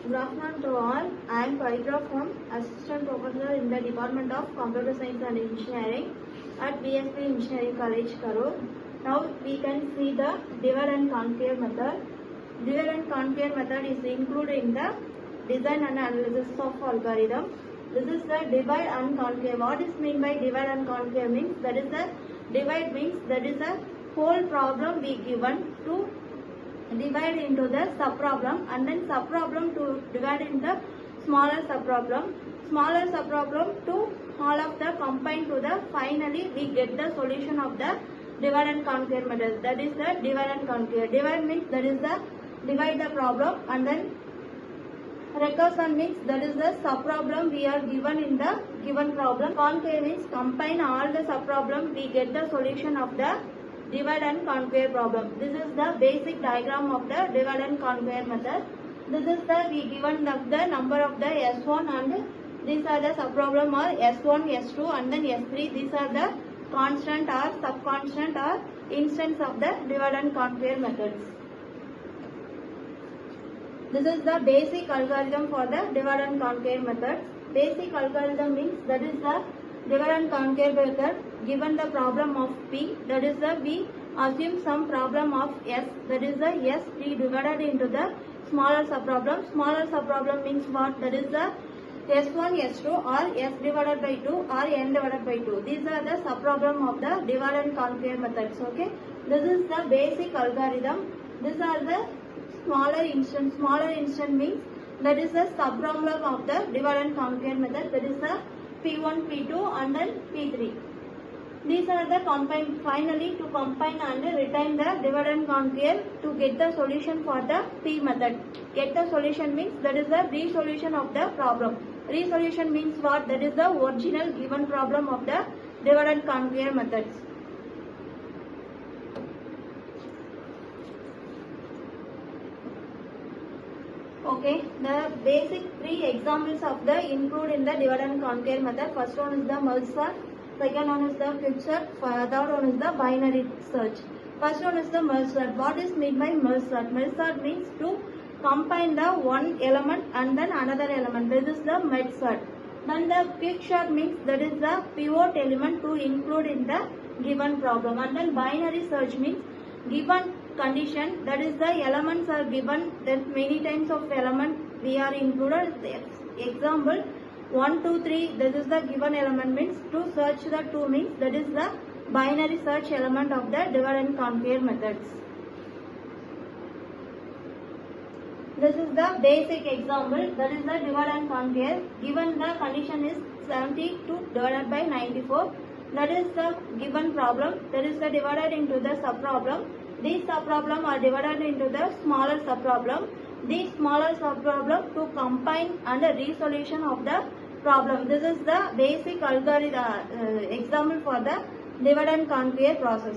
Good afternoon to all. I am Karur from Assistant Professor in the Department of Computer Science and Engineering at Biomedical Engineering College, Karur. Now we can see the divide and conquer method. Divide and conquer method is included in the design and analysis of algorithm. This is the divide and conquer. What is meant by divide and conquer means that is the divide means that is a whole problem we given to divide into the subproblem and then subproblem to divide into smaller subproblem to all of the combine to the finally we get the solution of the divide and conquer method. That is the divide and conquer. Divide means that is the divide the problem and then recursion means that is the subproblem we are given in the given problem. Conquer means combine all the subproblem we get the solution of the divide and conquer problem. This is the basic diagram of the divide and conquer method. This is the we given the number of the S1 and these are the subproblem or S1, S2 and then S3. These are the constant or subconstant or instance of the divide and conquer methods. This is the basic algorithm for the divide and conquer method. Basic algorithm means that is the divide and conquer method. Given the problem of P, that is the we assume some problem of S, that is the S we divided into the smaller subproblem. Smaller subproblem means what? That is the S1, S2 or S divided by 2 or N divided by 2. These are the subproblem of the divide and conquer methods. Okay, this is the basic algorithm. These are the smaller instance. Smaller instance means that is the subproblem of the divide and conquer method. That is the P1, P2 and then P3. These are the combine. Finally, to combine and retain the divide and conquer to get the solution for the P method. Get the solution means that is the resolution of the problem. Resolution means what? That is the original given problem of the divide and conquer methods. Okay, the basic three examples of the include in the divide and conquer method. First one is the merge sort, second one is the quick sort, third one is the binary search. First one is the merge sort. What is meant by merge sort? Merge sort means to combine the one element and then another element. This is the merge sort. Then the quick sort means that is the pivot element to include in the given problem. And then binary search means given condition, that is the elements are given, then many times of element we are included. Example 1, 2, 3, this is the given element means to search the 2 means that is the binary search element of the divide and conquer methods. This is the basic example, that is the divide and conquer. Given the condition is 72 divided by 94, that is the given problem, that is the divided into the subproblem. These subproblem are divided into the smaller subproblem. These smaller subproblem to combine and a resolution of the problem. This is the basic algorithm example for the divide and conquer process.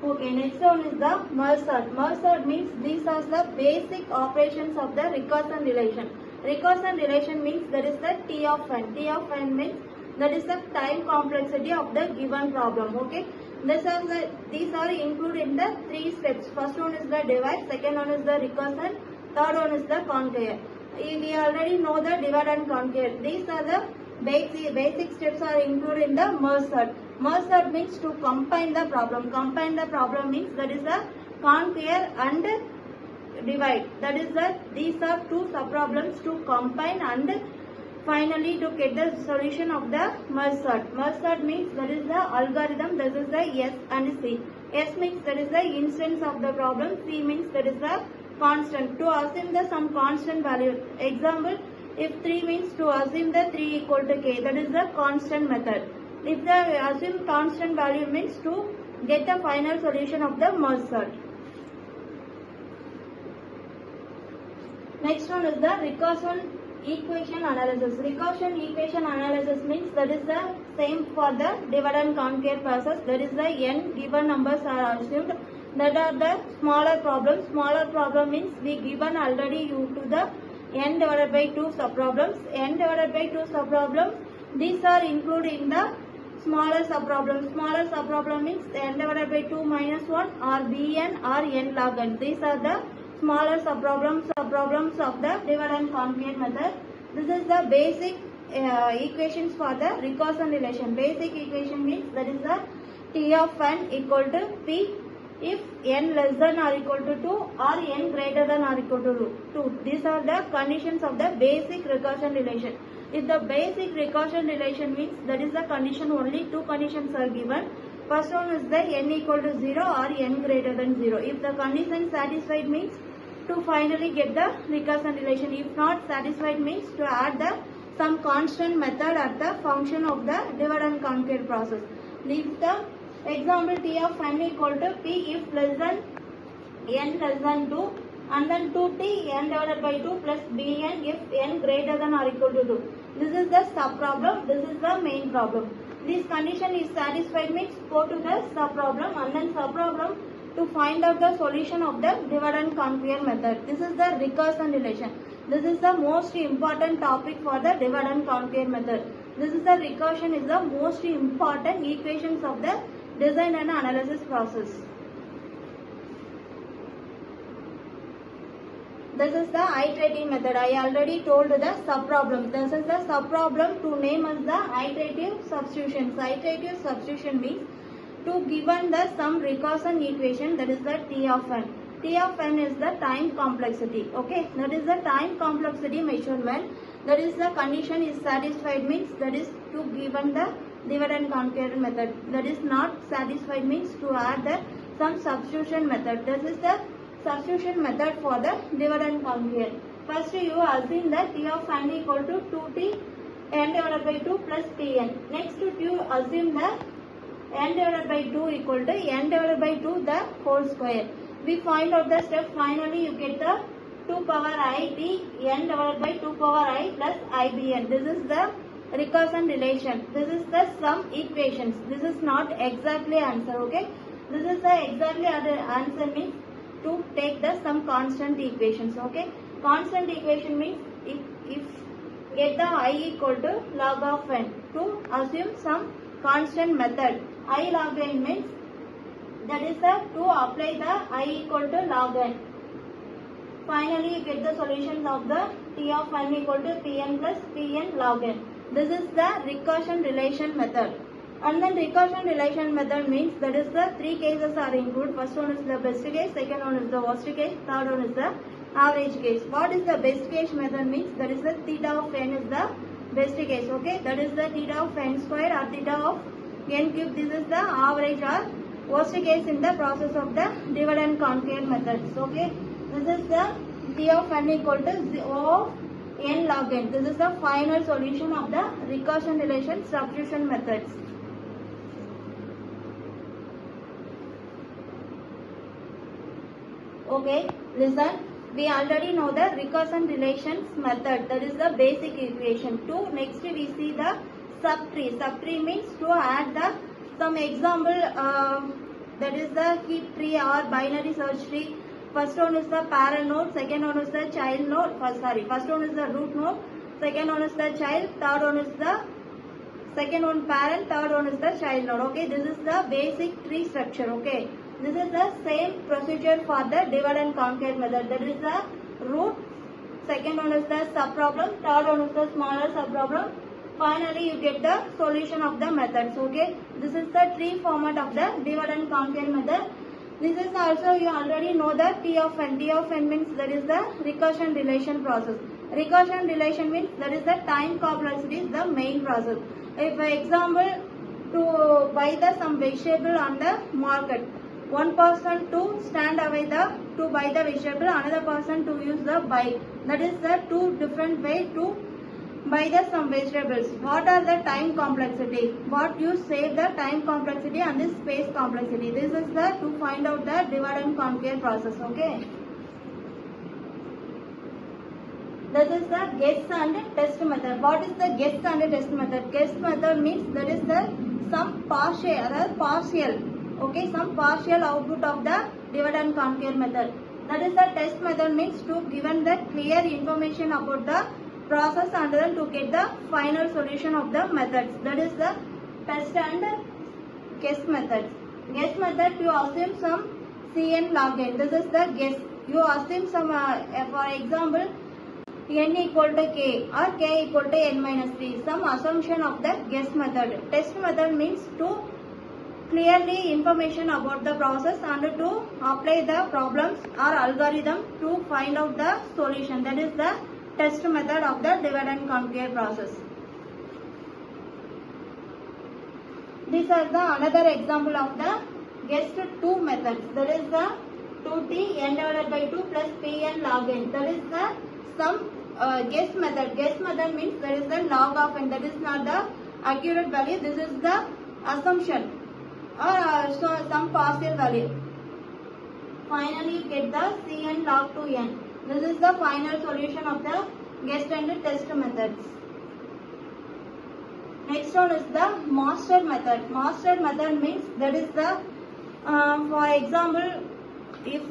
Okay, next one is the merge sort. Merge sort means these are the basic operations of the recursion relation. Recursion relation means that is the T of n. T of n means that is the time complexity of the given problem. Okay, these are included in the 3 steps. First one is the divide, second one is the recursion, third one is the conquer. We already know the divide and conquer. These are the basic steps are included in the merge sort. Merge sort means to combine the problem. Combine the problem means that is the conquer and divide. That is the these are 2 subproblems to combine and finally to get the solution of the merge sort. Merge sort means that is the algorithm, that is the S and C. S means that is the instance of the problem, C means that is the constant. To assume the some constant value. Example, if 3 means to assume the 3 equal to K, that is the constant method. If the assume constant value means to get the final solution of the merge sort. Next one is the recursion equation analysis. Recursion equation analysis means that is the same for the divide and conquer process. That is the n given numbers are assumed. That are the smaller problems. Smaller problem means we given already to the n divided by 2 subproblems. N divided by 2 subproblems. These are included in the smaller subproblem. Smaller subproblem means n divided by 2 minus 1 or bn or n log n. These are the smaller subproblems of the divide and conquer method. This is the basic equations for the recursion relation. Basic equation means that is the T of n equal to P if n less than or equal to 2 or n greater than or equal to 2. These are the conditions of the basic recursion relation. If the basic recursion relation means that is the condition, only two conditions are given. First one is the n equal to 0 or n greater than 0. If the condition satisfied means to finally get the recursion relation. If not satisfied means to add the some constant method at the function of the divide and conquer process. If the example T of n equal to P if less than n less than 2 and then 2t n divided by 2 plus bn if n greater than or equal to 2. This is the sub problem, this is the main problem. This condition is satisfied means go to the sub problem and then sub problem to find out the solution of the divide and conquer method. This is the recursion relation. This is the most important topic for the divide and conquer method. This is the recursion is the most important equations of the design and analysis process. This is the iterative method. I already told the sub-problem. This is the sub-problem to name as the iterative substitution. So, iterative substitution means to given the some recursion equation, that is the T of n. T of n is the time complexity. Okay, that is the time complexity measurement. That is the condition is satisfied means that is to given the divide and conquer method. That is not satisfied means to add the some substitution method. This is the substitution method for the divide and conquer. First you assume that T of n equal to 2t n divided by 2 plus pn. Next you assume that n divided by 2 equal to n divided by 2 the whole square. We find out the step. Finally you get the 2 power I t n divided by 2 power I plus ibn. This is the recursion relation. This is the sum equations. This is not exactly answer. Okay, this is the exactly answer means to take the some constant equations. Okay, constant equation means if get the I equal to log of n to assume some constant method. I log n means that is the to apply the I equal to log n. Finally you get the solutions of the T of n equal to Pn plus Pn log n. This is the recursion relation method. And then recursion relation method means that is the three cases are included. First one is the best case, second one is the worst case, third one is the average case. What is the best case method means that is the theta of n is the best case. Okay, that is the theta of n square or theta of n cube. This is the average or worst case in the process of the divide and conquer methods. Okay, this is the T of n equal to O of n log n. This is the final solution of the recursion relation substitution methods. Okay, listen. We already know the recursion relations method. That is the basic equation. Next we see the subtree. Subtree means to add the some example. That is the heap tree or binary search tree. First one is the parent node, second one is the child node. First one is the root node, second one is the child, third one is the second one parent, third one is the child node. Okay, this is the basic tree structure. Okay, this is the same procedure for the divide and conquer method. That is the root, second one is the sub problem, third one is the smaller sub problem. Finally you get the solution of the methods. Okay, this is the tree format of the divide and conquer method. This is also you already know the T of n. T of n means that is the recursion relation process. Recursion relation means that is the time complexity is the main process. If for example to buy the some vegetable on the market, one person to stand away to buy the vegetable, another person to use the bike. That is the two different way to buy the some vegetables. What are the time complexity? What you save the time complexity and the space complexity. This is the to find out the divide and conquer process. Okay, this is the guess and test method. What is the guess and test method? Guess method means that is the some partial. Okay, some partial output of the divide and conquer method. That is the test method means to given the clear information about the process and then to get the final solution of the methods. That is the test and guess method. Guess method to assume some Cn log n. This is the guess. you assume some, for example, n equal to k or k equal to n minus 3, some assumption of the guess method. Test method means to clearly information about the process and to apply the problems or algorithm to find out the solution. That is the test method of the divide and conquer process. These are the another example of the guessed 2 methods. That is the 2t n divided by 2 plus pn log n. That is the some guess method. Guess method means there is the log of n. That is not the accurate value. This is the assumption or some partial value. Finally, you get the cn log 2n. This is the final solution of the guessed and test methods. Next one is the master method. Master method means that is the, for example, if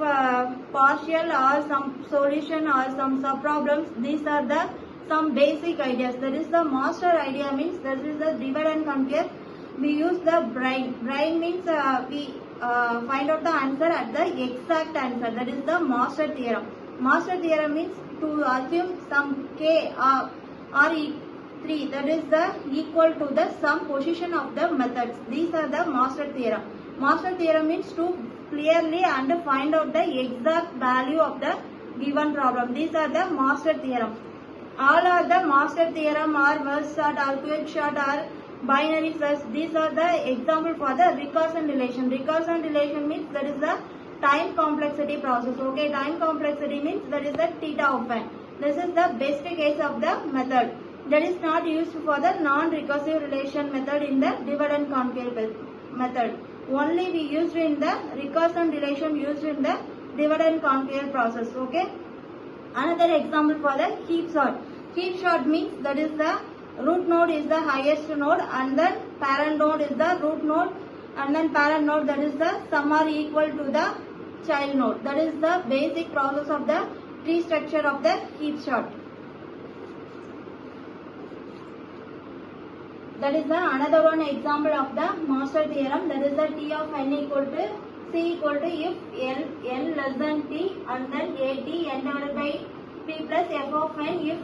partial or some solution or some sub-problems, these are the some basic ideas. That is the master idea means that is the divide and conquer. We use the brain. Brain means we find out the answer at the exact answer. That is the master theorem. Master theorem means to assume some k or 3, that is the equal to the sum position of the methods. These are the master theorem. Master theorem means to clearly and find out the exact value of the given problem. These are the master theorem. All are the master theorem or merge sort or quick sort or binary search. These are the example for the recursion relation. Recursion relation means that is the time complexity process. Okay, time complexity means that is the theta of n. This is the best case of the method. That is not used for the non-recursive relation method in the divide and conquer method. Only we used in the recursion relation used in the divide and conquer process. Okay. Another example for the heap sort. Heap sort means that is the root node is the highest node and then parent node is the root node and then parent node, that is the sum are equal to the child node. That is the basic process of the tree structure of the heap sort. That is the another one example of the master theorem. That is the T of n equal to C equal to if n less than T and then at n divided by P plus f of n if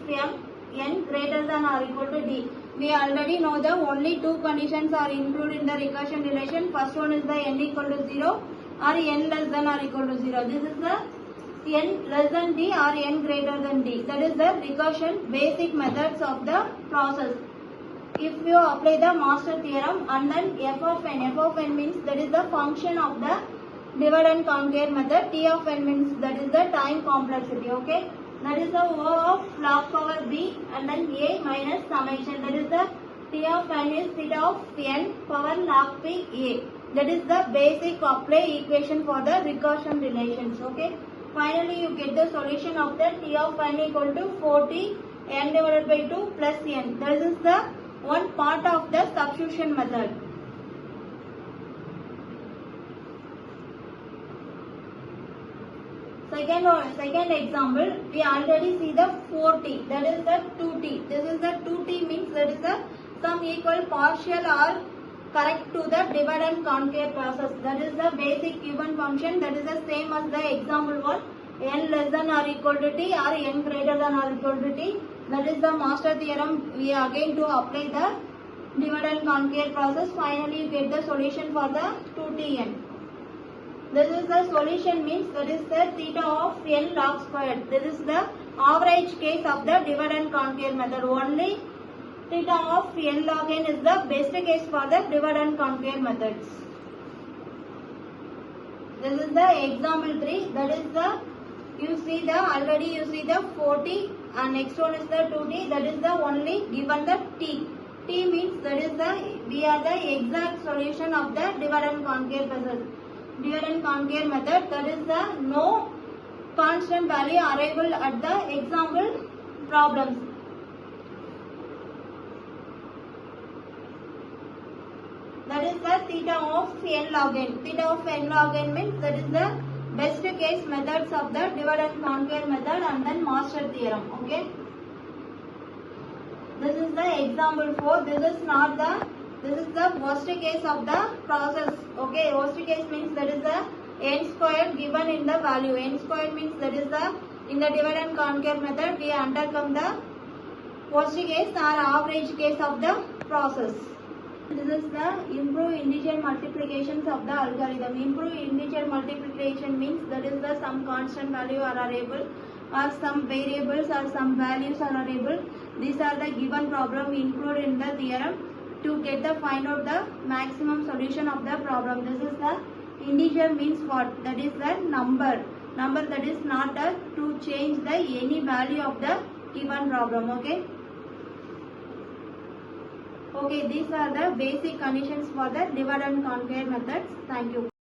n greater than or equal to D. We already know the only 2 conditions are included in the recursion relation. First one is the n equal to 0 or n less than or equal to 0. This is the n less than D or n greater than D. That is the recursion basic methods of the process. If you apply the master theorem and then f of n means that is the function of the divide and conquer method. T of n means that is the time complexity. Okay, that is the O of log power b and then a minus summation. That is the T of n is theta of n power log p a. That is the basic apply equation for the recursion relations. Okay, finally you get the solution of the T of n equal to 4t n divided by 2 plus n. This is the one part of the substitution method. Second example, we already see the 4t, that is the 2t. This is the 2t means that is the some equal partial or correct to the divide and conquer process. That is the basic given function. That is the same as the example 1, n less than or equal to t or n greater than or equal to t. That is the master theorem. We are again to apply the divide and conquer process. Finally, you get the solution for the 2tn. This is the solution means that is the theta of n log squared. This is the average case of the divide and conquer method. Only theta of n log n is the best case for the divide and conquer methods. This is the example 3. That is the already you see the 40 and next one is the 2t. That is the only given the t. T means that is the we are the exact solution of the divide and conquer process. Divide and conquer method. That is the no constant value arrival at the example problems. That is the theta of n log n. Theta of n log n means that is the best case methods of the divide and conquer method and then master theorem. Okay. This is the example 4. This is the worst case of the process. Okay, worst case means that is the n square given in the value. N square means that is the, in the divide and conquer method we undercome the worst case or average case of the process. This is the improve integer multiplications of the algorithm. Improve integer multiplication means that is the some constant value or variable or some variables or some values or variable. These are the given problem included in the theorem to get the find out the maximum solution of the problem. This is the integer means what? That is the number. Number that is not a to change the any value of the given problem. Okay. Okay, these are the basic conditions for the divide and conquer methods. Thank you.